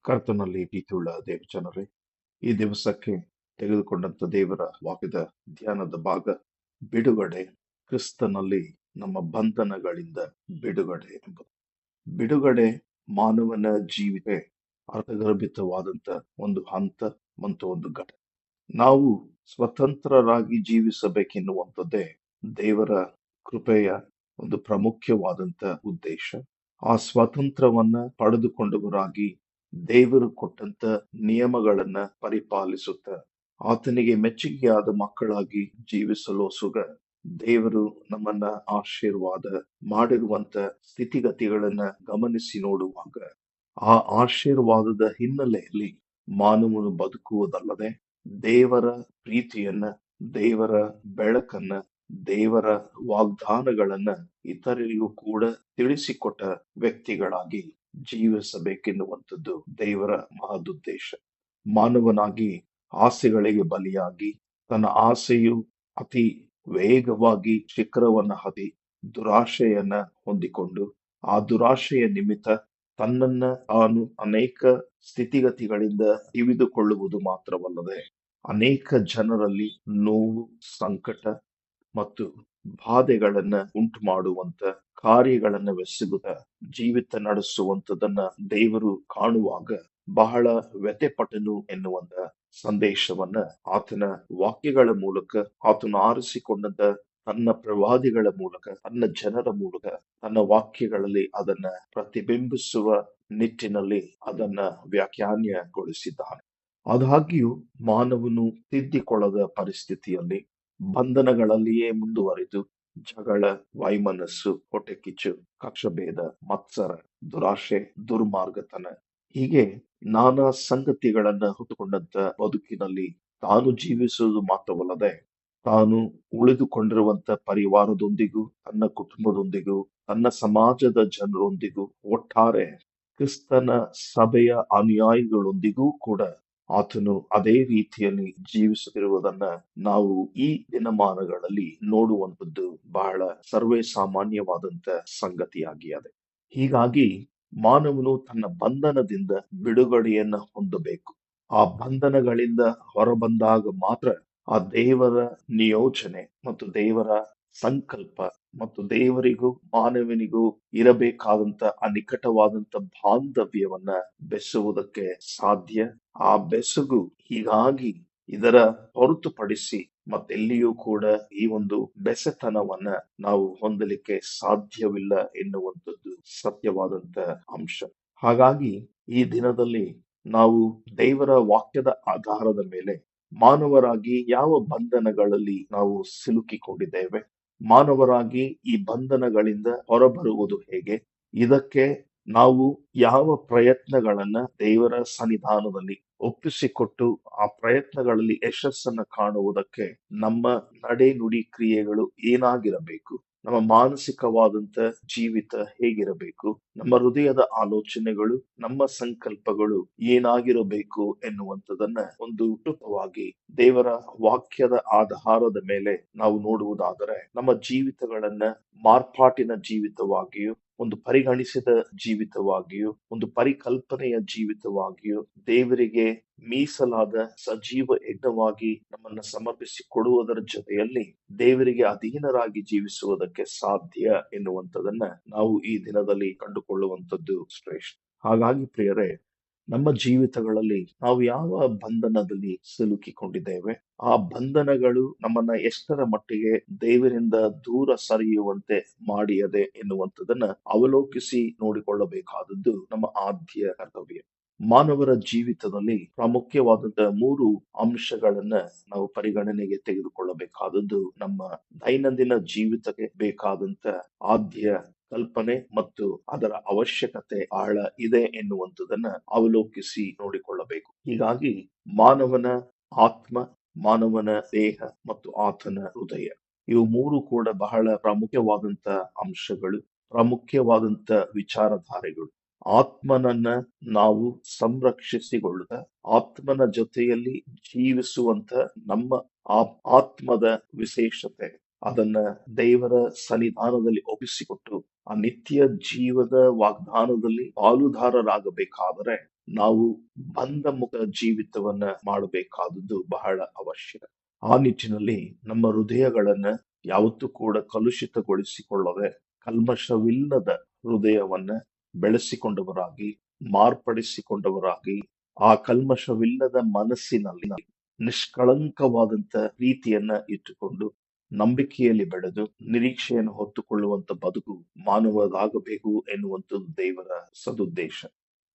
ಕರ್ತನಲ್ಲಿ ಪ್ರೀತಿಯುಳ್ಳ ದೇವಜನರೇ, ಈ ದಿವಸಕ್ಕೆ ತೆಗೆದುಕೊಂಡಂತ ದೇವರ ವಾಕ್ಯದ ಧ್ಯಾನದ ಭಾಗ ಬಿಡುಗಡೆ. ಕ್ರಿಸ್ತನಲ್ಲಿ ನಮ್ಮ ಬಂಧನಗಳಿಂದ ಬಿಡುಗಡೆ ಎಂಬುದು. ಬಿಡುಗಡೆ ಮಾನವನ ಜೀವಿತ ಅರ್ಥಗರ್ಭಿತವಾದಂತ ಒಂದು ಹಂತ ಮತ್ತು ಒಂದು ಘಟನೆ. ನಾವು ಸ್ವತಂತ್ರರಾಗಿ ಜೀವಿಸಬೇಕೆನ್ನುವಂಥದ್ದೇ ದೇವರ ಕೃಪೆಯ ಒಂದು ಪ್ರಾಮುಖ್ಯವಾದಂತ ಉದ್ದೇಶ. ಆ ಸ್ವಾತಂತ್ರ್ಯವನ್ನ ಪಡೆದುಕೊಂಡವರಾಗಿ ದೇವರು ಕೊಟ್ಟಂತ ನಿಯಮಗಳನ್ನ ಪರಿಪಾಲಿಸುತ್ತ ಆತನಿಗೆ ಮೆಚ್ಚುಗೆಯಾದ ಮಕ್ಕಳಾಗಿ ಜೀವಿಸಲು ಸುಗ ದೇವರು ನಮ್ಮನ್ನ ಆಶೀರ್ವಾದ ಮಾಡಿರುವಂತ ಸ್ಥಿತಿಗತಿಗಳನ್ನ ಗಮನಿಸಿ ನೋಡುವಾಗ ಆ ಆಶೀರ್ವಾದದ ಹಿನ್ನೆಲೆಯಲ್ಲಿ ಮಾನವನು ಬದುಕುವುದಲ್ಲದೆ ದೇವರ ಪ್ರೀತಿಯನ್ನ, ದೇವರ ಬೆಳಕನ್ನ, ದೇವರ ವಾಗ್ದಾನಗಳನ್ನ ಇತರರಿಗೂ ಕೂಡ ತಿಳಿಸಿಕೊಟ್ಟ ವ್ಯಕ್ತಿಗಳಾಗಿ ಜೀವಿಸಬೇಕೆನ್ನುವಂಥದ್ದು ದೇವರ ಮಹದುದ್ದೇಶ. ಮಾನವನಾಗಿ ಆಸೆಗಳಿಗೆ ಬಲಿಯಾಗಿ ತನ್ನ ಆಸೆಯು ಅತಿ ವೇಗವಾಗಿ ಶಿಖರವನ್ನ ಹತ್ತಿ ದುರಾಶೆಯನ್ನ ಹೊಂದಿಕೊಂಡು ಆ ದುರಾಶೆಯ ನಿಮಿತ್ತ ತನ್ನನ್ನ ತಾನು ಅನೇಕ ಸ್ಥಿತಿಗತಿಗಳಿಂದ ತಿಳಿದುಕೊಳ್ಳುವುದು ಮಾತ್ರವಲ್ಲದೆ ಅನೇಕ ಜನರಲ್ಲಿ ನೋವು, ಸಂಕಟ ಮತ್ತು ಬಾಧೆಗಳನ್ನ ಉಂಟು ಮಾಡುವಂತ ಕಾರ್ಯಗಳನ್ನ ಬೆಸಗುತ್ತ ಜೀವಿತ ನಡೆಸುವಂತದನ್ನ ದೇವರು ಕಾಣುವಾಗ ಬಹಳ ವ್ಯಥೆಪಟ್ಟನು ಎನ್ನುವಂತ ಸಂದೇಶವನ್ನ ಆತನ ವಾಕ್ಯಗಳ ಮೂಲಕ, ಆತನು ಆರಿಸಿಕೊಂಡಂತ ತನ್ನ ಪ್ರವಾದಿಗಳ ಮೂಲಕ, ತನ್ನ ಜನರ ಮೂಲಕ, ತನ್ನ ವಾಕ್ಯಗಳಲ್ಲಿ ಅದನ್ನ ಪ್ರತಿಬಿಂಬಿಸುವ ನಿಟ್ಟಿನಲ್ಲಿ ಅದನ್ನ ವ್ಯಾಖ್ಯಾನಗೊಳಿಸಿದ್ದಾನೆ. ಆದಾಗ್ಯೂ ಮಾನವನು ತಿದ್ದಿಕೊಳ್ಳದ ಪರಿಸ್ಥಿತಿಯಲ್ಲಿ ಬಂಧನಗಳಲ್ಲಿಯೇ ಮುಂದುವರಿದು ಜಗಳ, ವೈಮನಸ್ಸು, ಹೊಟ್ಟೆಕಿಚ್ಚು, ಕಕ್ಷಭೇದ, ಮತ್ಸರ, ದುರಾಶೆ, ದುರ್ಮಾರ್ಗತನ ಹೀಗೆ ನಾನಾ ಸಂಗತಿಗಳನ್ನ ಹೊತ್ತುಕೊಂಡಂತ ಬದುಕಿನಲ್ಲಿ ತಾನು ಜೀವಿಸುವುದು ಮಾತ್ರವಲ್ಲದೆ ತಾನು ಉಳಿದುಕೊಂಡಿರುವಂತ ಪರಿವಾರದೊಂದಿಗೂ, ತನ್ನ ಕುಟುಂಬದೊಂದಿಗೂ, ತನ್ನ ಸಮಾಜದ ಜನರೊಂದಿಗೂ, ಒಟ್ಟಾರೆ ಕ್ರಿಸ್ತನ ಸಭೆಯ ಅನುಯಾಯಿಗಳೊಂದಿಗೂ ಕೂಡ ಆತನು ಅದೇ ರೀತಿಯಲ್ಲಿ ಜೀವಿಸುತ್ತಿರುವುದನ್ನ ನಾವು ಈ ದಿನಮಾನಗಳಲ್ಲಿ ನೋಡುವಂಥದ್ದು ಬಹಳ ಸರ್ವೇ ಸಾಮಾನ್ಯವಾದಂತ ಸಂಗತಿಯಾಗಿದೆ. ಹೀಗಾಗಿ ಮಾನವನು ತನ್ನ ಬಂಧನದಿಂದ ಬಿಡುಗಡೆಯನ್ನ ಹೊಂದಬೇಕು. ಆ ಬಂಧನಗಳಿಂದ ಹೊರಬಂದಾಗ ಮಾತ್ರ ಆ ದೇವರ ನಿಯೋಜನೆ ಮತ್ತು ದೇವರ ಸಂಕಲ್ಪ ಮತ್ತು ದೇವರಿಗೂ ಮಾನವನಿಗೂ ಇರಬೇಕಾದಂತ ಆ ನಿಕಟವಾದಂತ ಬಾಂಧವ್ಯವನ್ನ ಬೆಸುವುದಕ್ಕೆ ಸಾಧ್ಯ. ಆ ಬೆಸುಗು ಹೀಗಾಗಿ ಇದರ ಹೊರತುಪಡಿಸಿ ಮತ್ತೆಲ್ಲಿಯೂ ಕೂಡ ಈ ಒಂದು ಬೆಸೆತನವನ್ನ ನಾವು ಹೊಂದಲಿಕ್ಕೆ ಸಾಧ್ಯವಿಲ್ಲ ಎನ್ನುವಂಥದ್ದು ಸತ್ಯವಾದಂತ ಅಂಶ. ಹಾಗಾಗಿ ಈ ದಿನದಲ್ಲಿ ನಾವು ದೇವರ ವಾಕ್ಯದ ಆಧಾರದ ಮೇಲೆ ಮಾನವರಾಗಿ ಯಾವ ಬಂಧನಗಳಲ್ಲಿ ನಾವು ಸಿಲುಕಿಕೊಂಡಿದ್ದೇವೆ, ಮಾನವರಾಗಿ ಈ ಬಂಧನಗಳಿಂದ ಹೊರಬರುವುದು ಹೇಗೆ, ಇದಕ್ಕೆ ನಾವು ಯಾವ ಪ್ರಯತ್ನಗಳನ್ನ ದೇವರ ಸನ್ನಿಧಾನದಲ್ಲಿ ಒಪ್ಪಿಸಿಕೊಟ್ಟು ಆ ಪ್ರಯತ್ನಗಳಲ್ಲಿ ಯಶಸ್ಸನ್ನ ಕಾಣುವುದಕ್ಕೆ ನಮ್ಮ ನಡೆ ನುಡಿ ಕ್ರಿಯೆಗಳು ಏನಾಗಿರಬೇಕು, ನಮ್ಮ ಮಾನಸಿಕವಾದಂತ ಜೀವಿತ ಹೇಗಿರಬೇಕು, ನಮ್ಮ ಹೃದಯದ ಆಲೋಚನೆಗಳು, ನಮ್ಮ ಸಂಕಲ್ಪಗಳು ಏನಾಗಿರಬೇಕು ಎನ್ನುವಂಥದನ್ನ ಒಂದು ಕೃತವಾಗಿ ದೇವರ ವಾಕ್ಯದ ಆಧಾರದ ಮೇಲೆ ನಾವು ನೋಡುವುದಾದರೆ ನಮ್ಮ ಜೀವಿತಗಳನ್ನ ಮಾರ್ಪಾಟಿನ ಜೀವಿತವಾಗಿಯೂ, ಒಂದು ಪರಿಗಣಿಸಿದ ಜೀವಿತವಾಗಿಯೂ, ಒಂದು ಪರಿಕಲ್ಪನೆಯ ಜೀವಿತವಾಗಿಯೂ, ದೇವರಿಗೆ ಮೀಸಲಾದ ಸಜೀವ ಯಜ್ಞವಾಗಿ ನಮ್ಮನ್ನ ಸಮರ್ಪಿಸಿ ಕೊಡುವುದರ ಜೊತೆಯಲ್ಲಿ ದೇವರಿಗೆ ಅಧೀನರಾಗಿ ಜೀವಿಸುವುದಕ್ಕೆ ಸಾಧ್ಯ ಎನ್ನುವಂಥದನ್ನ ನಾವು ಈ ದಿನದಲ್ಲಿ ಕಂಡುಕೊಳ್ಳುವಂಥದ್ದು ಶ್ರೇಷ್ಠ. ಹಾಗಾಗಿ ಪ್ರಿಯರೇ, ನಮ್ಮ ಜೀವಿತಗಳಲ್ಲಿ ನಾವು ಯಾವ ಬಂಧನದಲ್ಲಿ ಸಿಲುಕಿಕೊಂಡಿದ್ದೇವೆ, ಆ ಬಂಧನಗಳು ನಮ್ಮನ್ನ ಎಷ್ಟರ ಮಟ್ಟಿಗೆ ದೇವರಿಂದ ದೂರ ಸರಿಯುವಂತೆ ಮಾಡಿಯದೆ ಎನ್ನುವಂಥದನ್ನ ಅವಲೋಕಿಸಿ ನೋಡಿಕೊಳ್ಳಬೇಕಾದದ್ದು ನಮ್ಮ ಆದ್ಯ ಕರ್ತವ್ಯ. ಮಾನವರ ಜೀವಿತದಲ್ಲಿ ಪ್ರಾಮುಖ್ಯವಾದಂತಹ 3 ಅಂಶಗಳನ್ನ ನಾವು ಪರಿಗಣನೆಗೆ ತೆಗೆದುಕೊಳ್ಳಬೇಕಾದದ್ದು ನಮ್ಮ ದೈನಂದಿನ ಜೀವಿತಕ್ಕೆ ಬೇಕಾದಂತ ಆದ್ಯ ಕಲ್ಪನೆ ಮತ್ತು ಅದರ ಅವಶ್ಯಕತೆ ಆಳ ಇದೆ ಎನ್ನುವಂಥದನ್ನ ಅವಲೋಕಿಸಿ ನೋಡಿಕೊಳ್ಳಬೇಕು. ಹೀಗಾಗಿ ಮಾನವನ ಆತ್ಮ, ಮಾನವನ ದೇಹ ಮತ್ತು ಆತನ ಹೃದಯ, ಇವು 3 ಕೂಡ ಬಹಳ ಪ್ರಾಮುಖ್ಯವಾದಂತ ಅಂಶಗಳು, ಪ್ರಾಮುಖ್ಯವಾದಂತ ವಿಚಾರಧಾರೆಗಳು. ಆತ್ಮನನ್ನ ನಾವು ಸಂರಕ್ಷಿಸಿಕೊಳ್ಳುತ್ತ ಆತ್ಮನ ಜೊತೆಯಲ್ಲಿ ಜೀವಿಸುವಂತ ನಮ್ಮ ಆತ್ಮದ ವಿಶೇಷತೆ ಅದನ್ನ ದೇವರ ಸನ್ನಿಧಾನದಲ್ಲಿ ಒಪ್ಪಿಸಿಕೊಟ್ಟು ಆ ನಿತ್ಯ ಜೀವದ ವಾಗ್ದಾನದಲ್ಲಿ ಪಾಲುದಾರರಾಗಬೇಕಾದರೆ ನಾವು ಬಂಧಮುಖ ಜೀವಿತವನ್ನ ಮಾಡಬೇಕಾದದ್ದು ಬಹಳ ಅವಶ್ಯಕ. ಆ ನಿಟ್ಟಿನಲ್ಲಿ ನಮ್ಮ ಹೃದಯಗಳನ್ನ ಯಾವತ್ತೂ ಕೂಡ ಕಲುಷಿತಗೊಳಿಸಿಕೊಳ್ಳದೆ ಕಲ್ಮಶವಿಲ್ಲದ ಹೃದಯವನ್ನ ಬೆಳೆಸಿಕೊಂಡವರಾಗಿ, ಮಾರ್ಪಡಿಸಿಕೊಂಡವರಾಗಿ, ಆ ಕಲ್ಮಶವಿಲ್ಲದ ಮನಸ್ಸಿನಲ್ಲಿ ನಿಷ್ಕಳಂಕವಾದಂತ ಪ್ರೀತಿಯನ್ನ ಇಟ್ಟುಕೊಂಡು ನಂಬಿಕೆಯಲ್ಲಿ ಬೆಳೆದು ನಿರೀಕ್ಷೆಯನ್ನು ಹೊತ್ತುಕೊಳ್ಳುವಂತ ಬದುಕು ಮಾನವದಾಗಬೇಕು ಎನ್ನುವಂಥದ್ದು ದೇವರ ಸದುದ್ದೇಶ.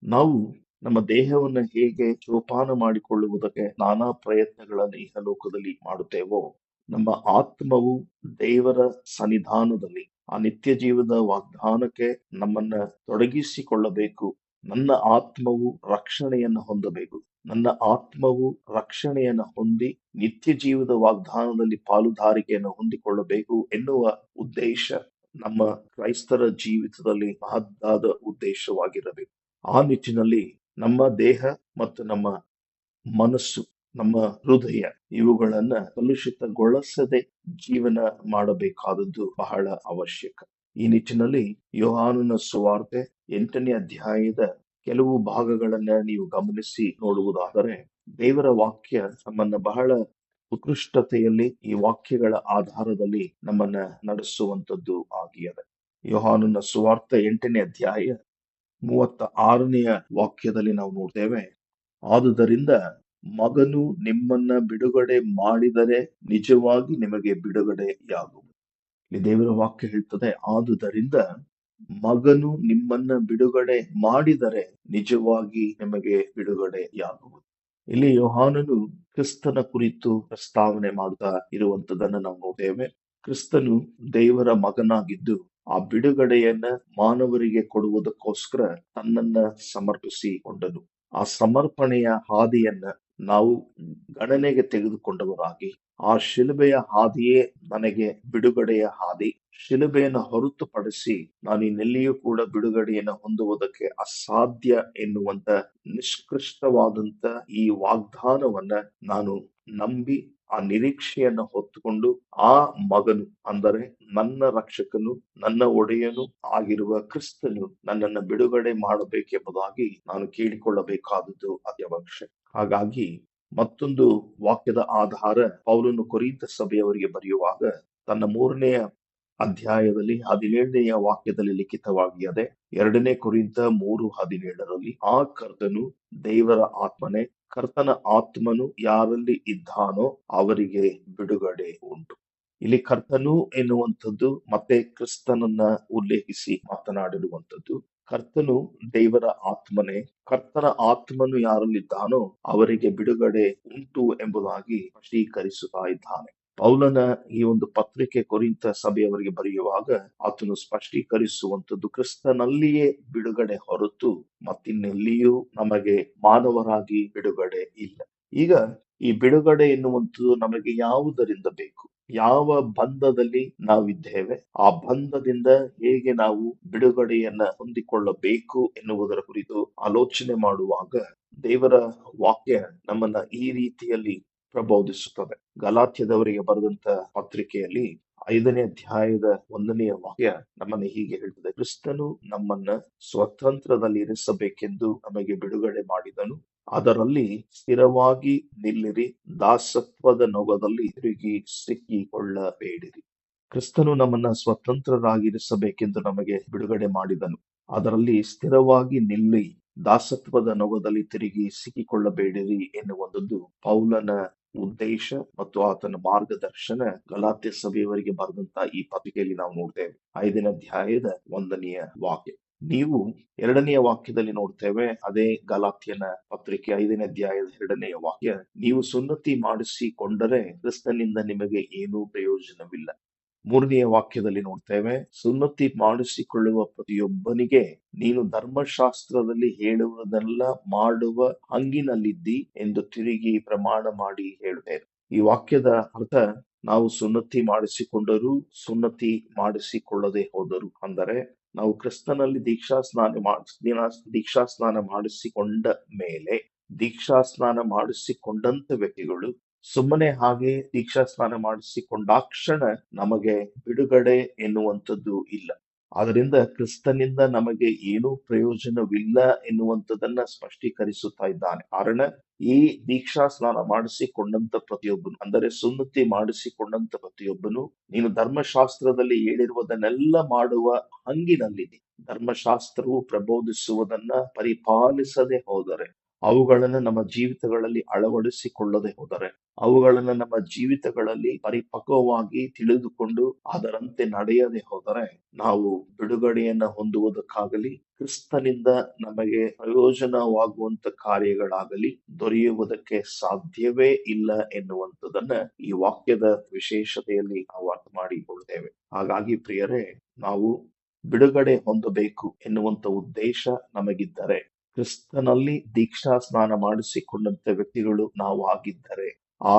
ನಾವು ನಮ್ಮ ದೇಹವನ್ನ ಹೇಗೆ ಜೋಪಾನ ಮಾಡಿಕೊಳ್ಳುವುದಕ್ಕೆ ನಾನಾ ಪ್ರಯತ್ನಗಳನ್ನು ಇಹಲೋಕದಲ್ಲಿ ಮಾಡುತ್ತೇವೋ, ನಮ್ಮ ಆತ್ಮವು ದೇವರ ಸನ್ನಿಧಾನದಲ್ಲಿ ಆ ನಿತ್ಯ ಜೀವದ ವಾಗ್ದಾನಕ್ಕೆ ನಮ್ಮನ್ನ ತೊಡಗಿಸಿಕೊಳ್ಳಬೇಕು. ನನ್ನ ಆತ್ಮವು ರಕ್ಷಣೆಯನ್ನು ಹೊಂದಬೇಕು. ನನ್ನ ಆತ್ಮವು ರಕ್ಷಣೆಯನ್ನು ಹೊಂದಿ ನಿತ್ಯ ಜೀವದ ವಾಗ್ದಾನದಲ್ಲಿ ಪಾಲುದಾರಿಕೆಯನ್ನು ಹೊಂದಿಕೊಳ್ಳಬೇಕು ಎನ್ನುವ ಉದ್ದೇಶ ನಮ್ಮ ಕ್ರೈಸ್ತರ ಜೀವಿತದಲ್ಲಿ ಮಹತ್ತಾದ ಉದ್ದೇಶವಾಗಿರಬೇಕು. ಆ ನಿಟ್ಟಿನಲ್ಲಿ ನಮ್ಮ ದೇಹ ಮತ್ತು ನಮ್ಮ ಮನಸ್ಸು, ನಮ್ಮ ಹೃದಯ ಇವುಗಳನ್ನ ಕಲುಷಿತಗೊಳಿಸದೆ ಜೀವನ ಮಾಡಬೇಕಾದದ್ದು ಬಹಳ ಅವಶ್ಯಕ. ಈ ನಿಟ್ಟಿನಲ್ಲಿ ಯೋಹಾನನ ಸುವಾರ್ತೆ 8ನೇ ಅಧ್ಯಾಯದ ಕೆಲವು ಭಾಗಗಳನ್ನ ನೀವು ಗಮನಿಸಿ ನೋಡುವುದಾದರೆ, ದೇವರ ವಾಕ್ಯ ನಮ್ಮನ್ನ ಬಹಳ ಉತ್ಕೃಷ್ಟತೆಯಲ್ಲಿ ಈ ವಾಕ್ಯಗಳ ಆಧಾರದಲ್ಲಿ ನಮ್ಮನ್ನ ನಡೆಸುವಂತದ್ದು ಆಗಿಯದೆ. ಯೋಹಾನನ ಸುವಾರ್ತೆ 8ನೇ ಅಧ್ಯಾಯ 36ನೆಯ ವಾಕ್ಯದಲ್ಲಿ ನಾವು ನೋಡ್ತೇವೆ, ಆದುದರಿಂದ ಮಗನು ನಿಮ್ಮನ್ನ ಬಿಡುಗಡೆ ಮಾಡಿದರೆ ನಿಜವಾಗಿ ನಿಮಗೆ ಬಿಡುಗಡೆಯಾಗುವುದು. ಇಲ್ಲಿ ದೇವರ ವಾಕ್ಯ ಹೇಳ್ತದೆ, ಆದುದರಿಂದ ಮಗನು ನಿಮ್ಮನ್ನ ಬಿಡುಗಡೆ ಮಾಡಿದರೆ ನಿಜವಾಗಿ ನಿಮಗೆ ಬಿಡುಗಡೆಯಾಗುವುದು. ಇಲ್ಲಿ ಯೋಹಾನನು ಕ್ರಿಸ್ತನ ಕುರಿತು ಪ್ರಸ್ತಾವನೆ ಮಾಡ್ತಾ ಇರುವಂತದನ್ನ ನಾವು ನೋಡ್ತೇವೆ. ಕ್ರಿಸ್ತನು ದೇವರ ಮಗನಾಗಿದ್ದು ಆ ಬಿಡುಗಡೆಯನ್ನ ಮಾನವರಿಗೆ ಕೊಡುವುದಕ್ಕೋಸ್ಕರ ತನ್ನನ್ನ ಸಮರ್ಪಿಸಿಕೊಂಡನು. ಆ ಸಮರ್ಪಣೆಯ ಹಾದಿಯನ್ನ ನಾವು ಗಣನೆಗೆ ತೆಗೆದುಕೊಂಡವರಾಗಿ, ಆ ಶಿಲುಬೆಯ ಹಾದಿಯೇ ನನಗೆ ಬಿಡುಗಡೆಯ ಹಾದಿ, ಶಿಲುಬೆಯನ್ನು ಹೊರತುಪಡಿಸಿ ನಾನು ಇನ್ನೆಲ್ಲಿಯೂ ಕೂಡ ಬಿಡುಗಡೆಯನ್ನು ಹೊಂದುವುದಕ್ಕೆ ಅಸಾಧ್ಯ ಎನ್ನುವಂತ ನಿಷ್ಕೃಷ್ಟವಾದಂತ ಈ ವಾಗ್ದಾನವನ್ನ ನಾನು ನಂಬಿ ಆ ನಿರೀಕ್ಷೆಯನ್ನ ಹೊತ್ತುಕೊಂಡು ಆ ಮಗನು, ಅಂದರೆ ನನ್ನ ರಕ್ಷಕನು, ನನ್ನ ಒಡೆಯನು ಆಗಿರುವ ಕ್ರಿಸ್ತನು ನನ್ನನ್ನು ಬಿಡುಗಡೆ ಮಾಡಬೇಕೆಂಬುದಾಗಿ ನಾನು ಕೇಳಿಕೊಳ್ಳಬೇಕಾದದ್ದು ಅತ್ಯವಶ್ಯ. ಹಾಗಾಗಿ ಮತ್ತೊಂದು ವಾಕ್ಯದ ಆಧಾರ ಪೌಲನು ಕೊರಿಂಥ ಸಭೆಯವರಿಗೆ ಬರೆಯುವಾಗ ತನ್ನ 3ನೇ ಅಧ್ಯಾಯದಲ್ಲಿ 17ನೆಯ ವಾಕ್ಯದಲ್ಲಿ ಲಿಖಿತವಾಗಿಯದೆ, 2 ಕೊರಿಂಥ 3:17 ಆ ಕರ್ತನು ದೇವರ ಆತ್ಮನೇ, ಕರ್ತನ ಆತ್ಮನು ಯಾರಲ್ಲಿ ಇದ್ದಾನೋ ಅವರಿಗೆ ಬಿಡುಗಡೆ ಉಂಟು. ಇಲ್ಲಿ ಕರ್ತನು ಎನ್ನುವಂಥದ್ದು ಮತ್ತೆ ಕ್ರಿಸ್ತನನ್ನ ಉಲ್ಲೇಖಿಸಿ ಮಾತನಾಡಿರುವಂಥದ್ದು. ಕರ್ತನು ದೇವರ ಆತ್ಮನೇ, ಕರ್ತನ ಆತ್ಮನು ಯಾರಲ್ಲಿದ್ದಾನೋ ಅವರಿಗೆ ಬಿಡುಗಡೆ ಉಂಟು ಎಂಬುದಾಗಿ ಸ್ಪಷ್ಟೀಕರಿಸುತ್ತಾ ಇದ್ದಾನೆ. ಪೌಲನ ಈ ಒಂದು ಪತ್ರಿಕೆ ಕೊರಿಂಥ ಸಭೆಯವರಿಗೆ ಬರೆಯುವಾಗ ಆತನು ಸ್ಪಷ್ಟೀಕರಿಸುವಂಥದ್ದು ಕ್ರಿಸ್ತನಲ್ಲಿಯೇ ಬಿಡುಗಡೆ ಹೊರತು ಮತ್ತಿನ್ನೆಲ್ಲಿಯೂ ನಮಗೆ ಮಾನವರಾಗಿ ಬಿಡುಗಡೆ ಇಲ್ಲ. ಈಗ ಈ ಬಿಡುಗಡೆ ಎನ್ನುವಂಥದ್ದು ನಮಗೆ ಯಾವುದರಿಂದ ಬೇಕು, ಯಾವ ಬಂಧದಲ್ಲಿ ನಾವಿದ್ದೇವೆ, ಆ ಬಂಧದಿಂದ ಹೇಗೆ ನಾವು ಬಿಡುಗಡೆಯನ್ನ ಹೊಂದಿಕೊಳ್ಳಬೇಕು ಎನ್ನುವುದರ ಕುರಿತು ಆಲೋಚನೆ ಮಾಡುವಾಗ ದೇವರ ವಾಕ್ಯ ನಮ್ಮನ್ನ ಈ ರೀತಿಯಲ್ಲಿ ಪ್ರಬೋಧಿಸುತ್ತದೆ. ಗಲಾತ್ಯದವರಿಗೆ ಬರೆದಂತ ಪತ್ರಿಕೆಯಲ್ಲಿ 5ನೇ ಅಧ್ಯಾಯದ 1ನೆಯ ವಾಕ್ಯ ನಮ್ಮನ್ನ ಹೀಗೆ ಹೇಳ್ತದೆ, ಕ್ರಿಸ್ತನು ನಮ್ಮನ್ನ ಸ್ವತಂತ್ರದಲ್ಲಿ ಇರಿಸಬೇಕೆಂದು ನಮಗೆ ಬಿಡುಗಡೆ ಮಾಡಿದನು, ಅದರಲ್ಲಿ ಸ್ಥಿರವಾಗಿ ನಿಲ್ಲಿರಿ, ದಾಸತ್ವದ ನೊಗದಲ್ಲಿ ತಿರುಗಿ ಸಿಕ್ಕಿಕೊಳ್ಳಬೇಡಿರಿ. ಕ್ರಿಸ್ತನು ನಮ್ಮನ್ನ ಸ್ವತಂತ್ರರಾಗಿರಿಸಬೇಕೆಂದು ನಮಗೆ ಬಿಡುಗಡೆ ಮಾಡಿದನು, ಅದರಲ್ಲಿ ಸ್ಥಿರವಾಗಿ ನಿಲ್ಲಿ, ದಾಸತ್ವದ ನೊಗದಲ್ಲಿ ತಿರುಗಿ ಸಿಕ್ಕಿಕೊಳ್ಳಬೇಡಿರಿ ಎನ್ನುವಂಥದ್ದು ಪೌಲನ ಉದ್ದೇಶ ಮತ್ತು ಆತನ ಮಾರ್ಗದರ್ಶನ ಗಲಾತ್ಯ ಸಭೆಯವರಿಗೆ ಬರೆದಂತ ಈ ಪತ್ರಿಕೆಯಲ್ಲಿ ನಾವು ನೋಡ್ತೇವೆ. 5ನೇ ಅಧ್ಯಾಯದ 1ನೆಯ ವಾಕ್ಯ. ನೀವು 2ನೆಯ ವಾಕ್ಯದಲ್ಲಿ ನೋಡ್ತೇವೆ, ಅದೇ ಗಲಾತ್ಯನ ಪತ್ರಿಕೆ 5ನೇ ಅಧ್ಯಾಯದ 2ನೆಯ ವಾಕ್ಯ, ನೀವು ಸುನ್ನತಿ ಮಾಡಿಸಿಕೊಂಡರೆ ಕ್ರಿಸ್ತನಿಂದ ನಿಮಗೆ ಏನೂ ಪ್ರಯೋಜನವಿಲ್ಲ. 3ನೆಯ ವಾಕ್ಯದಲ್ಲಿ ನೋಡ್ತೇವೆ, ಸುನ್ನತಿ ಮಾಡಿಸಿಕೊಳ್ಳುವ ಪ್ರತಿಯೊಬ್ಬನಿಗೆ ನೀನು ಧರ್ಮಶಾಸ್ತ್ರದಲ್ಲಿ ಹೇಳುವುದೆಲ್ಲ ಮಾಡುವ ಹಂಗಿನಲ್ಲಿದ್ದಿ ಎಂದು ತಿರುಗಿ ಪ್ರಮಾಣ ಮಾಡಿ ಹೇಳುತ್ತೇವೆ. ಈ ವಾಕ್ಯದ ಅರ್ಥ, ನಾವು ಸುನ್ನತಿ ಮಾಡಿಸಿಕೊಂಡರೂ ಸುನ್ನತಿ ಮಾಡಿಸಿಕೊಳ್ಳದೆ ಹೋದರು, ಅಂದರೆ ನಾವು ಕ್ರಿಸ್ತನಲ್ಲಿ ದೀಕ್ಷಾಸ್ನಾನ ಮಾಡಿಸಿಕೊಂಡ ಮೇಲೆ ದೀಕ್ಷಾಸ್ನಾನ ಮಾಡಿಸಿಕೊಂಡಂತ ವ್ಯಕ್ತಿಗಳು ಸುಮ್ಮನೆ ಹಾಗೆ ದೀಕ್ಷಾಸ್ನಾನ ಮಾಡಿಸಿಕೊಂಡಾಕ್ಷಣ ನಮಗೆ ಬಿಡುಗಡೆ ಎನ್ನುವಂಥದ್ದು ಇಲ್ಲ. ಆದ್ದರಿಂದ ಕ್ರಿಸ್ತನಿಂದ ನಮಗೆ ಏನೂ ಪ್ರಯೋಜನವಿಲ್ಲ ಎನ್ನುವಂಥದ್ದನ್ನ ಸ್ಪಷ್ಟೀಕರಿಸುತ್ತಾ ಇದ್ದಾನೆ. ಕಾರಣ, ಈ ದೀಕ್ಷಾ ಸ್ನಾನ ಮಾಡಿಸಿಕೊಂಡಂತ ಪ್ರತಿಯೊಬ್ಬನು, ಅಂದರೆ ಸುನ್ನತಿ ಮಾಡಿಸಿಕೊಂಡಂತ ಪ್ರತಿಯೊಬ್ಬನು, ನೀನು ಧರ್ಮಶಾಸ್ತ್ರದಲ್ಲಿ ಹೇಳಿರುವುದನ್ನೆಲ್ಲ ಮಾಡುವ ಹಂಗಿನಲ್ಲಿದೆ. ಧರ್ಮಶಾಸ್ತ್ರವು ಪ್ರಬೋಧಿಸುವುದನ್ನ ಪರಿಪಾಲಿಸದೆ ಹೋದರೆ, ಅವುಗಳನ್ನು ನಮ್ಮ ಜೀವಿತಗಳಲ್ಲಿ ಅಳವಡಿಸಿಕೊಳ್ಳದೆ ಹೋದರೆ, ಅವುಗಳನ್ನು ನಮ್ಮ ಜೀವಿತಗಳಲ್ಲಿ ಪರಿಪಕ್ವವಾಗಿ ತಿಳಿದುಕೊಂಡು ಅದರಂತೆ ನಡೆಯದೆ ಹೋದರೆ, ನಾವು ಬಿಡುಗಡೆಯನ್ನ ಹೊಂದುವುದಕ್ಕಾಗಲಿ, ಕ್ರಿಸ್ತನಿಂದ ನಮಗೆ ಪ್ರಯೋಜನವಾಗುವಂತ ಕಾರ್ಯಗಳಾಗಲಿ ದೊರೆಯುವುದಕ್ಕೆ ಸಾಧ್ಯವೇ ಇಲ್ಲ ಎನ್ನುವಂಥದ್ದನ್ನ ಈ ವಾಕ್ಯದ ವಿಶೇಷತೆಯಲ್ಲಿ ನಾವು ಅರ್ಥ ಮಾಡಿಕೊಳ್ತೇವೆ. ಹಾಗಾಗಿ ಪ್ರಿಯರೇ, ನಾವು ಬಿಡುಗಡೆ ಹೊಂದಬೇಕು ಎನ್ನುವಂತ ಉದ್ದೇಶ ನಮಗಿದ್ದರೆ, ಕ್ರಿಸ್ತನಲ್ಲಿ ದೀಕ್ಷಾ ಸ್ನಾನ ಮಾಡಿಸಿಕೊಂಡಂತ ವ್ಯಕ್ತಿಗಳು ನಾವು ಆಗಿದ್ದರೆ, ಆ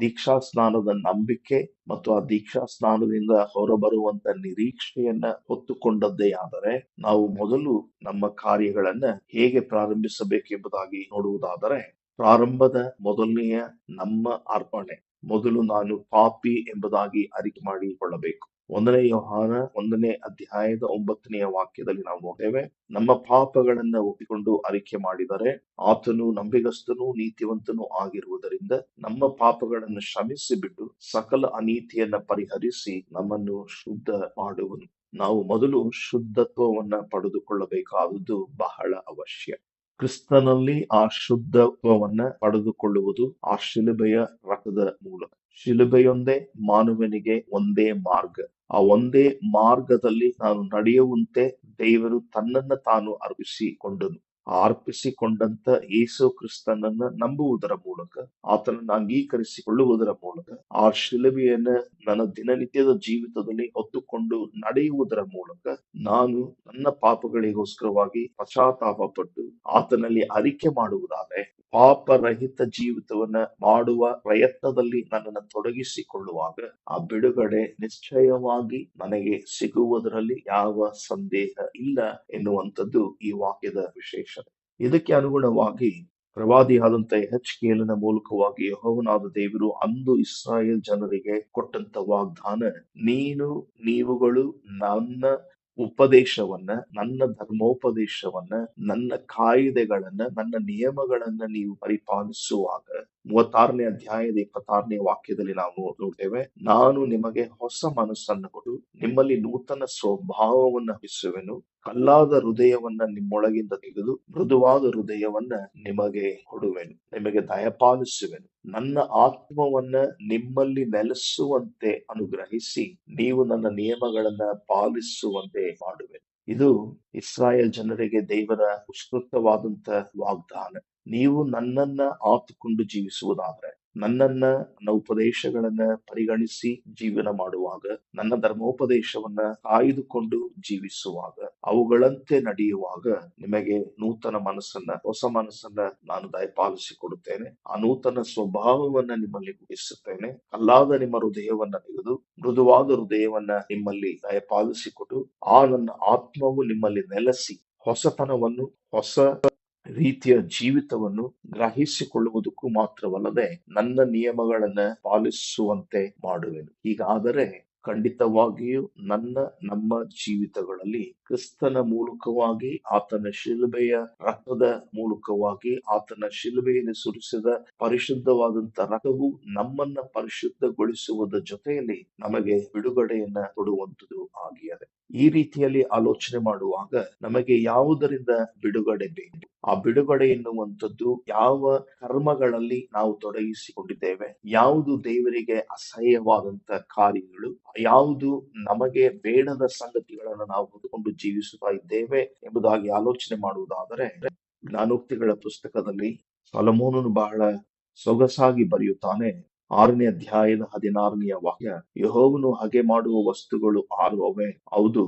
ದೀಕ್ಷಾ ಸ್ನಾನದ ನಂಬಿಕೆ ಮತ್ತು ಆ ದೀಕ್ಷಾ ಸ್ನಾನದಿಂದ ಹೊರಬರುವಂತ ನಿರೀಕ್ಷೆಯನ್ನ ಹೊತ್ತುಕೊಂಡದ್ದೇ ಆದರೆ, ನಾವು ಮೊದಲು ನಮ್ಮ ಕಾರ್ಯಗಳನ್ನ ಹೇಗೆ ಪ್ರಾರಂಭಿಸಬೇಕೆಂಬುದಾಗಿ ನೋಡುವುದಾದರೆ, ಪ್ರಾರಂಭದ ಮೊದಲನೆಯ ನಮ್ಮ ಅರ್ಪಣೆ, ಮೊದಲು ನಾನು ಪಾಪಿ ಎಂಬುದಾಗಿ ಅರಿಕೆ ಮಾಡಿಕೊಳ್ಳಬೇಕು. 1 ಯೋಹಾನ 1ನೇ ಅಧ್ಯಾಯದ 9ನೇ ವಾಕ್ಯದಲ್ಲಿ ನಾವು ನೋಡ್ತೇವೆ, ನಮ್ಮ ಪಾಪಗಳನ್ನ ಒಪ್ಪಿಕೊಂಡು ಅರಿಕೆ ಮಾಡಿದರೆ ಆತನು ನಂಬಿಗಸ್ತನೂ ನೀತಿವಂತನೂ ಆಗಿರುವುದರಿಂದ ನಮ್ಮ ಪಾಪಗಳನ್ನು ಕ್ಷಮಿಸಿ ಬಿಟ್ಟು ಸಕಲ ಅನೀತಿಯನ್ನ ಪರಿಹರಿಸಿ ನಮ್ಮನ್ನು ಶುದ್ಧ ಮಾಡುವನು. ನಾವು ಮೊದಲು ಶುದ್ಧತ್ವವನ್ನ ಪಡೆದುಕೊಳ್ಳಬೇಕಾದದ್ದು ಬಹಳ ಅವಶ್ಯ. ಕ್ರಿಸ್ತನಲ್ಲಿ ಆ ಶುದ್ಧತ್ವವನ್ನ ಪಡೆದುಕೊಳ್ಳುವುದು ಆ ಶಿಲುಬೆಯ ರಕ್ತದ ಮೂಲಕ. ಶಿಲುಬೆಯೊಂದೇ ಮಾನವನಿಗೆ ಒಂದೇ ಮಾರ್ಗ. ಆ ಒಂದೇ ಮಾರ್ಗದಲ್ಲಿ ನಾನು ನಡೆಯುವಂತೆ ದೇವರು ತನ್ನನ್ನ ತಾನು ಅರ್ಪಿಸಿಕೊಂಡನು. ಆ ಅರ್ಪಿಸಿಕೊಂಡಂತ ಯೇಸು ಕ್ರಿಸ್ತನನ್ನ ನಂಬುವುದರ ಮೂಲಕ, ಆತನನ್ನು ಅಂಗೀಕರಿಸಿಕೊಳ್ಳುವುದರ ಮೂಲಕ, ಆ ಶಿಲುಬೆಯನ್ನ ನನ್ನ ದಿನನಿತ್ಯದ ಜೀವಿತದಲ್ಲಿ ಹೊತ್ತುಕೊಂಡು ನಡೆಯುವುದರ ಮೂಲಕ, ನಾನು ನನ್ನ ಪಾಪಗಳಿಗೋಸ್ಕರವಾಗಿ ಪಶ್ಚಾತ್ತಾಪ ಪಟ್ಟು ಆತನಲ್ಲಿ ಅರಿಕೆ ಮಾಡುವುದಾದರೆ, ಪಾಪರಹಿತ ಜೀವಿತವನ್ನ ಮಾಡುವ ಪ್ರಯತ್ನದಲ್ಲಿ ನನ್ನನ್ನು ತೊಡಗಿಸಿಕೊಳ್ಳುವಾಗ ಆ ಬಿಡುಗಡೆ ನಿಶ್ಚಯವಾಗಿ ನನಗೆ ಸಿಗುವುದರಲ್ಲಿ ಯಾವ ಸಂದೇಹ ಇಲ್ಲ ಎನ್ನುವಂಥದ್ದು ಈ ವಾಕ್ಯದ ವಿಶೇಷತೆ. ಇದಕ್ಕೆ ಅನುಗುಣವಾಗಿ ಪ್ರವಾದಿಯಾದಂತ ಯೆಹೆಜ್ಕೇಲನ ಮೂಲಕವಾಗಿ ಯೆಹೋವನಾದ ದೇವರು ಅಂದು ಇಸ್ರಾಯೇಲ್ ಜನರಿಗೆ ಕೊಟ್ಟಂತ ವಾಗ್ದಾನ, ನೀವುಗಳು ನನ್ನ ಉಪದೇಶವನ್ನ, ನನ್ನ ಧರ್ಮೋಪದೇಶವನ್ನ, ನನ್ನ ಕಾಯಿದೆಗಳನ್ನ, ನನ್ನ ನಿಯಮಗಳನ್ನ ನೀವು ಪರಿಪಾಲಿಸುವಾಗ, 36ನೇ ಅಧ್ಯಾಯದ 26ನೇ ವಾಕ್ಯದಲ್ಲಿ ನಾವು ನೋಡ್ತೇವೆ, ನಾನು ನಿಮಗೆ ಹೊಸ ಮನಸ್ಸನ್ನು ಕೊಟ್ಟು ನಿಮ್ಮಲ್ಲಿ ನೂತನ ಸ್ವಭಾವವನ್ನ ಹರಿಸುವೆನು, ಕಲ್ಲಾದ ಹೃದಯವನ್ನ ನಿಮ್ಮೊಳಗಿಂದ ತೆಗೆದು ಮೃದುವಾದ ಹೃದಯವನ್ನ ನಿಮಗೆ ಕೊಡುವೆನು, ನಿಮಗೆ ದಯಪಾಲಿಸುವೆನು, ನನ್ನ ಆತ್ಮವನ್ನ ನಿಮ್ಮಲ್ಲಿ ನೆಲೆಸುವಂತೆ ಅನುಗ್ರಹಿಸಿ ನೀವು ನನ್ನ ನಿಯಮಗಳನ್ನ ಪಾಲಿಸುವಂತೆ ಮಾಡುವೆನು. ಇದು ಇಸ್ರಾಯೇಲ್ ಜನರಿಗೆ ದೇವರ ಉತ್ಕೃಷ್ಟವಾದಂತ ವಾಗ್ದಾನ. ನೀವು ನನ್ನನ್ನ ಆತುಕೊಂಡು ಜೀವಿಸುವುದಾದ್ರೆ, ನನ್ನ ಉಪದೇಶಗಳನ್ನ ಪರಿಗಣಿಸಿ ಜೀವನ ಮಾಡುವಾಗ, ನನ್ನ ಧರ್ಮೋಪದೇಶವನ್ನ ಕಾಯ್ದುಕೊಂಡು ಜೀವಿಸುವಾಗ, ಅವುಗಳಂತೆ ನಡೆಯುವಾಗ ನಿಮಗೆ ನೂತನ ಮನಸ್ಸನ್ನ, ಹೊಸ ಮನಸ್ಸನ್ನ ನಾನು ದಯಪಾಲಿಸಿಕೊಡುತ್ತೇನೆ. ಆ ನೂತನ ಸ್ವಭಾವವನ್ನ ನಿಮ್ಮಲ್ಲಿ ಹುಟ್ಟಿಸುತ್ತೇನೆ. ಕಲ್ಲಾದ ನಿಮ್ಮ ಹೃದಯವನ್ನ ತೆಗೆದು ಮೃದುವಾದ ಹೃದಯವನ್ನ ನಿಮ್ಮಲ್ಲಿ ದಯಪಾಲಿಸಿಕೊಟ್ಟು ಆ ನನ್ನ ಆತ್ಮವು ನಿಮ್ಮಲ್ಲಿ ನೆಲೆಸಿ ಹೊಸತನವನ್ನು, ಹೊಸ ರೀತಿಯ ಜೀವಿತವನ್ನು ಗ್ರಹಿಸಿಕೊಳ್ಳುವುದಕ್ಕೂ ಮಾತ್ರವಲ್ಲದೆ ನನ್ನ ನಿಯಮಗಳನ್ನ ಪಾಲಿಸುವಂತೆ ಮಾಡುವೆನು. ಹೀಗಾದರೆ ಖಂಡಿತವಾಗಿಯೂ ನಮ್ಮ ಜೀವಿತಗಳಲ್ಲಿ ಕ್ರಿಸ್ತನ ಮೂಲಕವಾಗಿ, ಆತನ ಶಿಲುಬೆಯ ರಕ್ತದ ಮೂಲಕವಾಗಿ, ಆತನ ಶಿಲುಬೆಯಲ್ಲಿ ಸುರಿಸಿದ ಪರಿಶುದ್ಧವಾದಂತ ರಕ್ತವು ನಮ್ಮನ್ನ ಪರಿಶುದ್ಧಗೊಳಿಸುವುದರ ಜೊತೆಯಲ್ಲಿ ನಮಗೆ ಬಿಡುಗಡೆಯನ್ನ ಕೊಡುವಂಥದ್ದು ಆಗಿದೆ. ಈ ರೀತಿಯಲ್ಲಿ ಆಲೋಚನೆ ಮಾಡುವಾಗ ನಮಗೆ ಯಾವುದರಿಂದ ಬಿಡುಗಡೆ ಬೇಕು? ಆ ಬಿಡುಗಡೆ ಎನ್ನುವಂಥದ್ದು ಯಾವ ಕರ್ಮಗಳಲ್ಲಿ ನಾವು ತೊಡಗಿಸಿಕೊಂಡಿದ್ದೇವೆ, ಯಾವುದು ದೇವರಿಗೆ ಅಸಹ್ಯವಾದಂತ ಕಾರ್ಯಗಳು, ಯಾವುದು ನಮಗೆ ಬೇಡದ ಸಂಗತಿಗಳನ್ನು ನಾವು ಹೊಂದಿಕೊಂಡು ಜೀವಿಸುತ್ತಾ ಇದ್ದೇವೆ ಎಂಬುದಾಗಿ ಆಲೋಚನೆ ಮಾಡುವುದಾದರೆ, ಜ್ಞಾನೋಕ್ತಿಗಳ ಪುಸ್ತಕದಲ್ಲಿ ಸೊಲೊಮೋನನು ಬಹಳ ಸೊಗಸಾಗಿ ಬರೆಯುತ್ತಾನೆ. 6ನೇ ಅಧ್ಯಾಯದ 16ನೇ ವಾಕ್ಯ, ಯೆಹೋವನು ಹಾಗೆ ಮಾಡುವ ವಸ್ತುಗಳು 6 ಅವೆ, ಹೌದು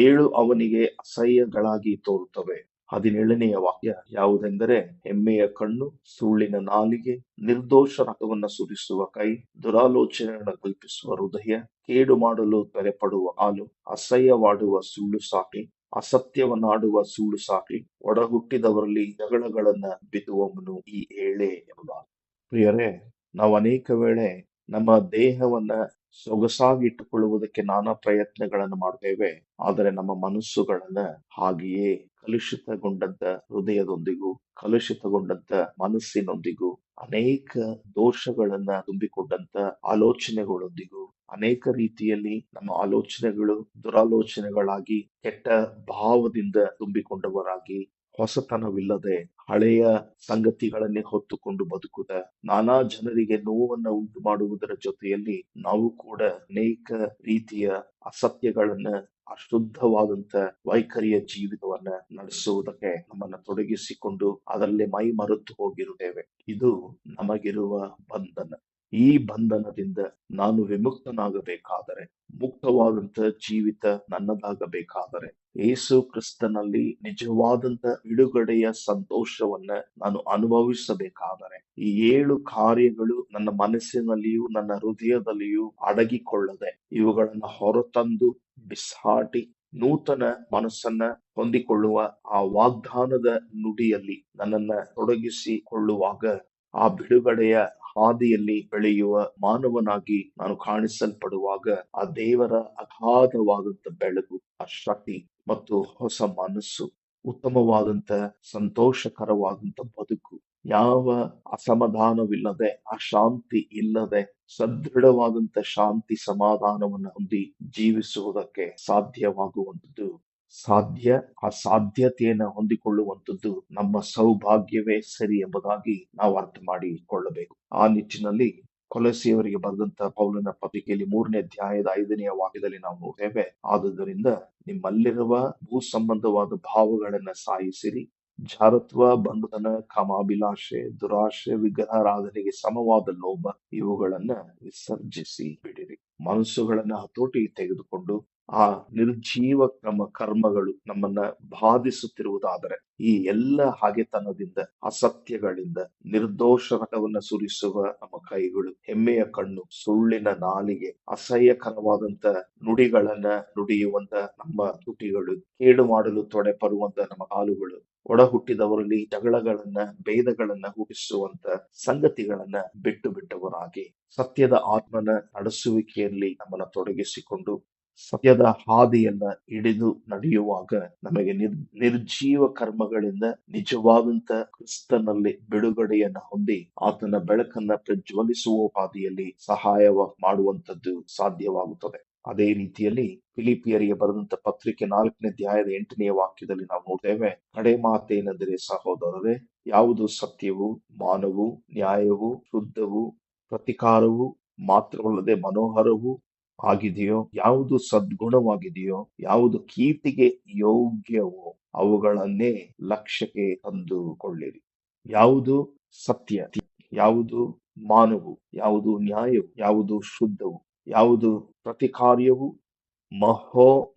7 ಅವನಿಗೆ ಅಸಹ್ಯಗಳಾಗಿ ತೋರುತ್ತವೆ. 17ನೇ ವಾಕ್ಯ ಯಾವುದೆಂದರೆ, ಹೆಮ್ಮೆಯ ಕಣ್ಣು, ಸುಳ್ಳಿನ ನಾಲಿಗೆ, ನಿರ್ದೋಷ ರಕ್ತವನ್ನ ಸುರಿಸುವ ಕೈ, ದುರಾಲೋಚನೆಯನ್ನು ಕಲ್ಪಿಸುವ ಹೃದಯ, ಕೇಡು ಮಾಡಲು ತ್ವರೆಪಡುವ ಕಾಲು, ಅಸಹ್ಯವಾಡುವ ಸುಳ್ಳು ಸಾಕ್ಷಿ, ಅಸತ್ಯವನ್ನಾಡುವ ಸುಳ್ಳು ಸಾಕ್ಷಿ, ಒಡಹುಟ್ಟಿದವರಲ್ಲಿ ಜಗಳಗಳನ್ನ ಬಿತ್ತುವವನು ಈ 7 ಎಂಬುದಾಗಿ. ಪ್ರಿಯರೇ, ನಾವು ಅನೇಕ ವೇಳೆ ನಮ್ಮ ದೇಹವನ್ನ ಸೊಗಸಾಗಿ ಇಟ್ಟುಕೊಳ್ಳುವುದಕ್ಕೆ ನಾನಾ ಪ್ರಯತ್ನಗಳನ್ನು ಮಾಡ್ತೇವೆ. ಆದರೆ ನಮ್ಮ ಮನಸ್ಸುಗಳನ್ನ ಹಾಗೆಯೇ ಕಲುಷಿತಗೊಂಡಂತ ಹೃದಯದೊಂದಿಗೂ, ಕಲುಷಿತಗೊಂಡಂತ ಮನಸ್ಸಿನೊಂದಿಗೂ, ಅನೇಕ ದೋಷಗಳನ್ನ ತುಂಬಿಕೊಂಡಂತ ಆಲೋಚನೆಗಳೊಂದಿಗೂ, ಅನೇಕ ರೀತಿಯಲ್ಲಿ ನಮ್ಮ ಆಲೋಚನೆಗಳು ದುರಾಲೋಚನೆಗಳಾಗಿ ಕೆಟ್ಟ ಭಾವದಿಂದ ತುಂಬಿಕೊಂಡವರಾಗಿ, ಹೊಸತನವಿಲ್ಲದೆ ಹಳೆಯ ಸಂಗತಿಗಳನ್ನೇ ಹೊತ್ತುಕೊಂಡು ಬದುಕುದ, ನಾನಾ ಜನರಿಗೆ ನೋವನ್ನ ಉಂಟು ಮಾಡುವುದರ ಜೊತೆಯಲ್ಲಿ ನಾವು ಕೂಡ ಅನೇಕ ರೀತಿಯ ಅಸತ್ಯಗಳನ್ನ, ಅಶುದ್ಧವಾದಂತ ವೈಖರಿಯ ಜೀವಿತವನ್ನ ನಡೆಸುವುದಕ್ಕೆ ನಮ್ಮನ್ನ ತೊಡಗಿಸಿಕೊಂಡು ಅದರಲ್ಲೇ ಮೈ ಮರೆತು ಹೋಗಿರುತ್ತೇವೆ. ಇದು ನಮಗಿರುವ ಬಂಧನ. ಈ ಬಂಧನದಿಂದ ನಾನು ವಿಮುಕ್ತನಾಗಬೇಕಾದರೆ, ಮುಕ್ತವಾದಂತ ಜೀವಿತ ನನ್ನದಾಗಬೇಕಾದರೆ, ಯೇಸು ಕ್ರಿಸ್ತನಲ್ಲಿ ನಿಜವಾದಂತ ಬಿಡುಗಡೆಯ ಸಂತೋಷವನ್ನ ನಾನು ಅನುಭವಿಸಬೇಕಾದರೆ, ಈ 7 ಕಾರ್ಯಗಳು ನನ್ನ ಮನಸ್ಸಿನಲ್ಲಿಯೂ ನನ್ನ ಹೃದಯದಲ್ಲಿಯೂ ಅಡಗಿಕೊಳ್ಳದೆ ಇವುಗಳನ್ನ ಹೊರತಂದು ಬಿಸಾಟಿ ನೂತನ ಮನಸ್ಸನ್ನ ಹೊಂದಿಕೊಳ್ಳುವ ಆ ವಾಗ್ದಾನದ ನುಡಿಯಲ್ಲಿ ನನ್ನನ್ನ ತೊಡಗಿಸಿಕೊಳ್ಳುವಾಗ, ಆ ಬಿಡುಗಡೆಯ ಹಾದಿಯಲ್ಲಿ ಬೆಳೆಯುವ ಮಾನವನಾಗಿ ನಾನು ಕಾಣಿಸಲ್ಪಡುವಾಗ, ಆ ದೇವರ ಅಗಾಧವಾದಂತ ಬೆಳಕು, ಆ ಶಕ್ತಿ ಮತ್ತು ಹೊಸ ಮನಸ್ಸು, ಉತ್ತಮವಾದಂತ ಸಂತೋಷಕರವಾದಂತ ಬದುಕು, ಯಾವ ಅಸಮಾಧಾನವಿಲ್ಲದೆ, ಅಶಾಂತಿ ಇಲ್ಲದೆ ಸದೃಢವಾದಂತ ಶಾಂತಿ ಸಮಾಧಾನವನ್ನು ಹೊಂದಿ ಜೀವಿಸುವುದಕ್ಕೆ ಸಾಧ್ಯವಾಗುವಂಥದ್ದು ಆ ಸಾಧ್ಯತೆಯನ್ನ ಹೊಂದಿಕೊಳ್ಳುವಂಥದ್ದು ನಮ್ಮ ಸೌಭಾಗ್ಯವೇ ಸರಿ ಎಂಬುದಾಗಿ ನಾವು ಅರ್ಥ ಮಾಡಿಕೊಳ್ಳಬೇಕು. ಆ ನಿಟ್ಟಿನಲ್ಲಿ ಕೊಲೊಸ್ಸೆಯವರಿಗೆ ಬರೆದಂತಹ ಪೌಲನ ಪತ್ರಿಕೆಯಲ್ಲಿ 3ನೇ ಅಧ್ಯಾಯದ 5ನೇ ವಾಕ್ಯದಲ್ಲಿ ನಾವು ನೋಡ್ತೇವೆ, ಆದುದರಿಂದ ನಿಮ್ಮಲ್ಲಿರುವ ಭೂ ಸಂಬಂಧವಾದ ಭಾವಗಳನ್ನ ಸಾಯಿಸಿರಿ, ಜಾರತ್ವ, ಬಂಡುತನ, ಕಾಮಾಭಿಲಾಷೆ, ದುರಾಶೆ, ವಿಗ್ರಹಾರಾಧನೆಗೆ ಸಮವಾದ ಲೋಭ ಇವುಗಳನ್ನ ವಿಸರ್ಜಿಸಿ ಬಿಡಿರಿ. ಮನಸ್ಸುಗಳನ್ನ ಹತೋಟಿಗೆ ತೆಗೆದುಕೊಂಡು ಆ ನಿರ್ಜೀವ ಕರ್ಮಗಳು ನಮ್ಮನ್ನ ಬಾಧಿಸುತ್ತಿರುವುದಾದರೆ, ಈ ಎಲ್ಲ ಹಾಗೆತನದಿಂದ, ಅಸತ್ಯಗಳಿಂದ, ನಿರ್ದೋಷ ರಕ್ತವನ್ನ ಸುರಿಸುವ ನಮ್ಮ ಕೈಗಳು, ಹೆಮ್ಮೆಯ ಕಣ್ಣು, ಸುಳ್ಳಿನ ನಾಲಿಗೆ, ಅಸಹ್ಯಕರವಾದಂತ ನುಡಿಗಳನ್ನ ನುಡಿಯುವಂತ ನಮ್ಮ ತುಟಿಗಳು, ಕೇಡು ಮಾಡಲು ತೊಡೆಪರುವಂತ ನಮ್ಮ ಕಾಲುಗಳು, ಒಡ ಹುಟ್ಟಿದವರಲ್ಲಿ ಜಗಳಗಳನ್ನ, ಭೇದಗಳನ್ನ ಹುಟ್ಟಿಸುವಂತ ಸಂಗತಿಗಳನ್ನ ಬಿಟ್ಟು ಬಿಟ್ಟವರಾಗಿ, ಸತ್ಯದ ಆತ್ಮನ ನಡೆಸುವಿಕೆಯಲ್ಲಿ ನಮ್ಮನ್ನ ತೊಡಗಿಸಿಕೊಂಡು ಸತ್ಯದ ಹಾದಿಯನ್ನ ಹಿಡಿದು ನಡೆಯುವಾಗ ನಮಗೆ ನಿರ್ಜೀವ ಕರ್ಮಗಳಿಂದ ನಿಜವಾದಂತ ಕ್ರಿಸ್ತನಲ್ಲಿ ಬಿಡುಗಡೆಯನ್ನ ಹೊಂದಿ ಆತನ ಬೆಳಕನ್ನ ಪ್ರಜ್ವಲಿಸುವ ಹಾದಿಯಲ್ಲಿ ಸಹಾಯ ಮಾಡುವಂತದ್ದು ಸಾಧ್ಯವಾಗುತ್ತದೆ. ಅದೇ ರೀತಿಯಲ್ಲಿ ಫಿಲಿಪಿಯರಿಗೆ ಬರೆದಂತ ಪತ್ರಿಕೆ 4ನೇ ಅಧ್ಯಾಯದ 8ನೇ ವಾಕ್ಯದಲ್ಲಿ ನಾವು ನೋಡ್ತೇವೆ, ಕಡೆ ಮಾತೇನೆಂದರೆ ಸಹೋದರರೇ, ಯಾವುದು ಸತ್ಯವೂ, ಮಾನವೂ, ನ್ಯಾಯವೂ, ಶುದ್ಧವೂ, ಪ್ರತಿಕಾರವೂ, ಮಾತ್ರವಲ್ಲದೆ ಮನೋಹರವೂ ಆಗಿದೆಯೋ, ಯಾವುದು ಸದ್ಗುಣವಾಗಿದೆಯೋ, ಯಾವುದು ಕೀರ್ತಿಗೆ ಯೋಗ್ಯವೋ ಅವುಗಳನ್ನೇ ಲಕ್ಷ್ಯಕ್ಕೆ ತಂದುಕೊಳ್ಳಿರಿ. ಯಾವುದು ಸತ್ಯ, ಯಾವುದು ಮಾನವು, ಯಾವುದು ನ್ಯಾಯವು, ಯಾವುದು ಶುದ್ಧವು, ಯಾವುದು ಪ್ರತಿಕಾರ್ಯವೂ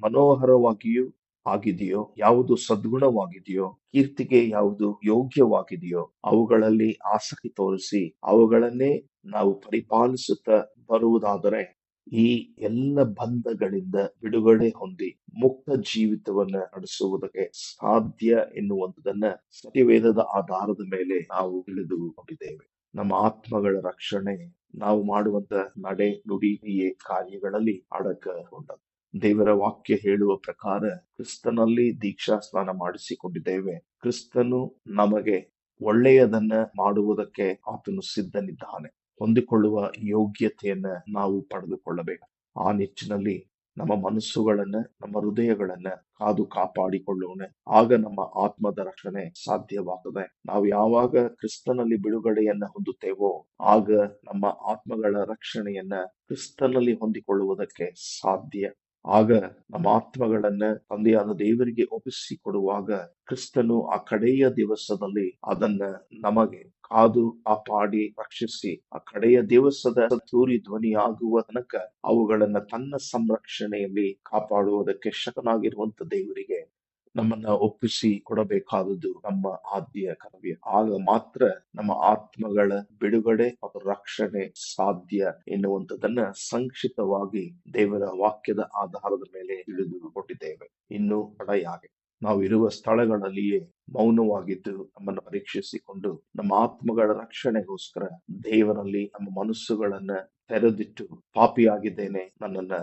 ಮನೋಹರವಾಗಿಯೂ ಆಗಿದೆಯೋ, ಯಾವುದು ಸದ್ಗುಣವಾಗಿದೆಯೋ, ಕೀರ್ತಿಗೆ ಯಾವುದು ಯೋಗ್ಯವಾಗಿದೆಯೋ ಅವುಗಳಲ್ಲಿ ಆಸಕ್ತಿ ತೋರಿಸಿ ಅವುಗಳನ್ನೇ ನಾವು ಪರಿಪಾಲಿಸುತ್ತಾ ಬರುವುದಾದರೆ, ಈ ಎಲ್ಲ ಬಂಧಗಳಿಂದ ಬಿಡುಗಡೆ ಹೊಂದಿ ಮುಕ್ತ ಜೀವಿತವನ್ನ ನಡೆಸುವುದಕ್ಕೆ ಸಾಧ್ಯ ಎನ್ನುವಂಥದನ್ನ ಸತ್ಯವೇದದ ಆಧಾರದ ಮೇಲೆ ನಾವು ತಿಳಿದುಕೊಂಡಿದ್ದೇವೆ. ನಮ್ಮ ಆತ್ಮಗಳ ರಕ್ಷಣೆ ನಾವು ಮಾಡುವಂತ ನಡೆ, ನುಡಿ, ಕ್ರಿಯೆ, ಕಾರ್ಯಗಳಲ್ಲಿ ಅಡಕಗೊಂಡದ್ದು. ದೇವರ ವಾಕ್ಯ ಹೇಳುವ ಪ್ರಕಾರ ಕ್ರಿಸ್ತನಲ್ಲಿ ದೀಕ್ಷಾ ಸ್ನಾನ ಮಾಡಿಸಿಕೊಂಡಿದ್ದೇವೆ. ಕ್ರಿಸ್ತನು ನಮಗೆ ಒಳ್ಳೆಯದನ್ನ ಮಾಡುವುದಕ್ಕೆ ಆತನು ಸಿದ್ಧನಿದ್ದಾನೆ. ಹೊಂದಿಕೊಳ್ಳುವ ಯೋಗ್ಯತೆಯನ್ನ ನಾವು ಪಡೆದುಕೊಳ್ಳಬೇಕು. ಆ ನಿಟ್ಟಿನಲ್ಲಿ ನಮ್ಮ ಮನಸ್ಸುಗಳನ್ನ, ನಮ್ಮ ಹೃದಯಗಳನ್ನ ಕಾದು ಕಾಪಾಡಿಕೊಳ್ಳೋಣ. ಆಗ ನಮ್ಮ ಆತ್ಮದ ರಕ್ಷಣೆ ಸಾಧ್ಯವಾಗುತ್ತದೆ. ನಾವು ಯಾವಾಗ ಕ್ರಿಸ್ತನಲ್ಲಿ ಬಿಡುಗಡೆಯನ್ನ ಹೊಂದುತ್ತೇವೋ ಆಗ ನಮ್ಮ ಆತ್ಮಗಳ ರಕ್ಷಣೆಯನ್ನ ಕ್ರಿಸ್ತನಲ್ಲಿ ಹೊಂದಿಕೊಳ್ಳುವುದಕ್ಕೆ ಸಾಧ್ಯ. ಆಗ ನಮ್ಮ ಆತ್ಮಗಳನ್ನ ತಂದೆಯಾದ ದೇವರಿಗೆ ಒಪ್ಪಿಸಿಕೊಡುವಾಗ ಕ್ರಿಸ್ತನು ಆ ಕಡೆಯ ದಿವಸದಲ್ಲಿ ಅದನ್ನ ನಮಗೆ ಕಾದು ಕಾಪಾಡಿ ರಕ್ಷಿಸಿ, ಆ ಕಡೆಯ ದಿವಸದ ತೂರಿ ಧ್ವನಿಯಾಗುವ ತನಕ ಅವುಗಳನ್ನ ತನ್ನ ಸಂರಕ್ಷಣೆಯಲ್ಲಿ ಕಾಪಾಡುವುದಕ್ಕೆ ಶಕ್ತನಾಗಿರುವಂತ ದೇವರಿಗೆ ನಮ್ಮನ್ನ ಒಪ್ಪಿಸಿ ಕೊಡಬೇಕಾದದ್ದು ನಮ್ಮ ಆದ್ಯ ಕರ್ತವ್ಯ. ಆಗ ಮಾತ್ರ ನಮ್ಮ ಆತ್ಮಗಳ ಬಿಡುಗಡೆ ಮತ್ತು ರಕ್ಷಣೆ ಸಾಧ್ಯ ಎನ್ನುವಂಥದ್ದನ್ನ ಸಂಕ್ಷಿಪ್ತವಾಗಿ ದೇವರ ವಾಕ್ಯದ ಆಧಾರದ ಮೇಲೆ ತಿಳಿದುಕೊಂಡಿದ್ದೇವೆ. ಇನ್ನು ತಡೆಯಾಗೆ ನಾವು ಇರುವ ಸ್ಥಳಗಳಲ್ಲಿಯೇ ಮೌನವಾಗಿದ್ದು ನಮ್ಮನ್ನು ಪರೀಕ್ಷಿಸಿಕೊಂಡು ನಮ್ಮ ಆತ್ಮಗಳ ರಕ್ಷಣೆಗೋಸ್ಕರ ದೇವರಲ್ಲಿ ನಮ್ಮ ಮನಸ್ಸುಗಳನ್ನ ತೆರೆದಿಟ್ಟು ಪಾಪಿಯಾಗಿದ್ದೇನೆ, ನನ್ನನ್ನ